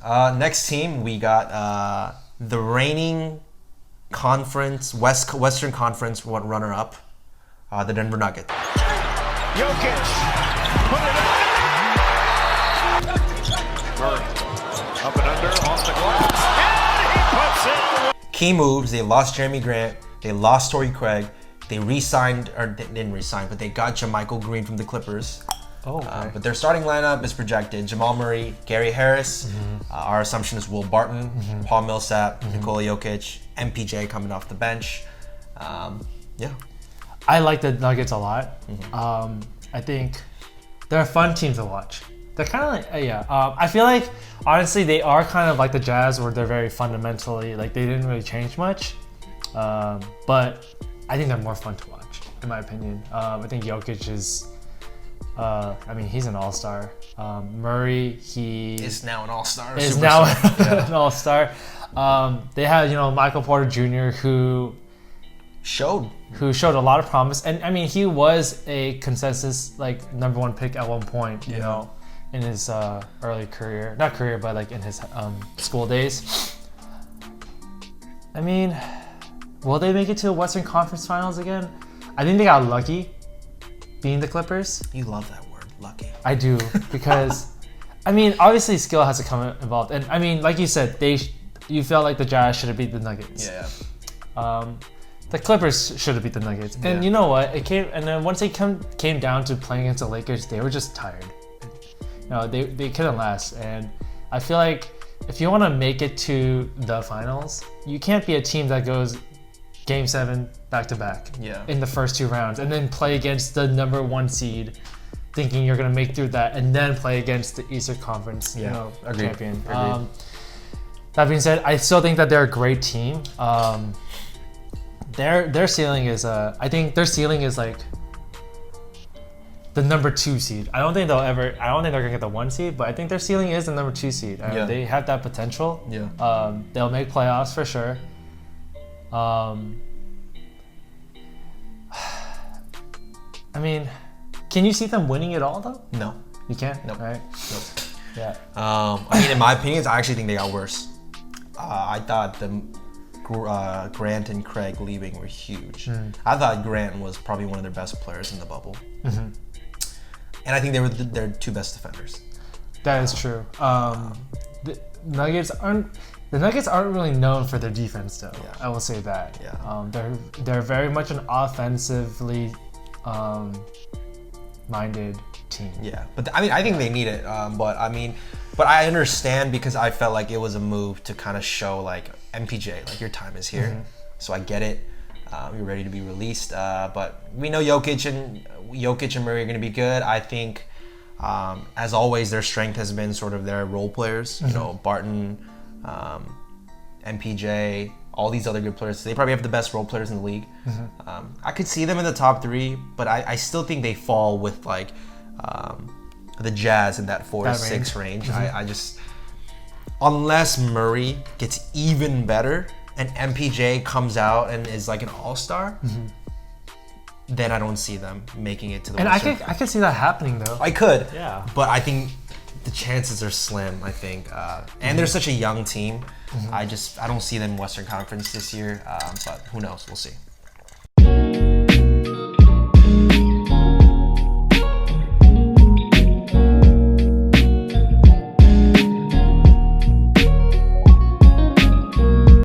Next team, we got the reigning Western Conference runner-up, the Denver Nuggets. Jokic, put it up. Murray, up and under, off the glass, and he puts it. Key moves: they lost Jeremy Grant, they lost Torrey Craig, they re-signed, or they didn't re-sign, but they got JaMychal Green from the Clippers. Oh, okay. But their starting lineup is projected: Jamal Murray, Gary Harris. Our assumption is Will Barton, Paul Millsap, Nikola Jokic, MPJ coming off the bench. Yeah. I like the Nuggets a lot. I think they're a fun team to watch. They're kind of like, I feel like, honestly, they are kind of like the Jazz, where they're very fundamentally, like, they didn't really change much. But I think they're more fun to watch, in my opinion. I think Jokic is, he's an all-star. Murray, he is now an all-star. Is now an all-star. They have, Michael Porter Jr., who showed a lot of promise, and I mean, he was a consensus like number one pick at one point, you know, in his early career, not career, but like in his school days. I mean, will they make it to a Western Conference Finals again? I think they got lucky being the Clippers. You love that word, lucky. I do, because I mean, obviously skill has to come involved, and I mean, like you said, you felt like the Jazz should have beat the Nuggets. The Clippers should have beat the Nuggets, and you know what? And then once they came down to playing against the Lakers, they were just tired. They couldn't last, and I feel like if you want to make it to the finals, you can't be a team that goes Game 7 back-to-back in the first two rounds, and then play against the number one seed, thinking you're gonna make through that, and then play against the Eastern Conference champion. That being said, I still think that they're a great team. Their ceiling is I think their ceiling is like the number 2 seed. I don't think they're gonna get the 1 seed, but I think their ceiling is the number 2 seed. They have that potential. They'll make playoffs for sure. I mean, can you see them winning it all though? No. You can't? Nope. Right? Nope. Yeah. I mean, in my opinion, I actually think they got worse. I thought Grant and Craig leaving were huge. I thought Grant was probably one of their best players in the bubble. And I think they were their 2 best defenders. That is true. The Nuggets aren't really known for their defense, though. I will say that. They're very much an offensively minded team. But I mean, I think they need it. But I understand, because I felt like it was a move to kind of show like MPJ, like, your time is here. So I get it. You're ready to be released. But we know Jokic and Murray are going to be good. I think, as always, their strength has been sort of their role players. You know, Barton, MPJ, all these other good players. They probably have the best role players in the league. I could see them in the top 3, but I still think they fall with like the Jazz in that 4 to 6 range. I just, unless Murray gets even better and MPJ comes out and is like an all-star, then I don't see them making it to the Western. I could see that happening though. I could. Yeah. But I think the chances are slim, I think. And they're such a young team. I don't see them in Western Conference this year, but who knows? We'll see.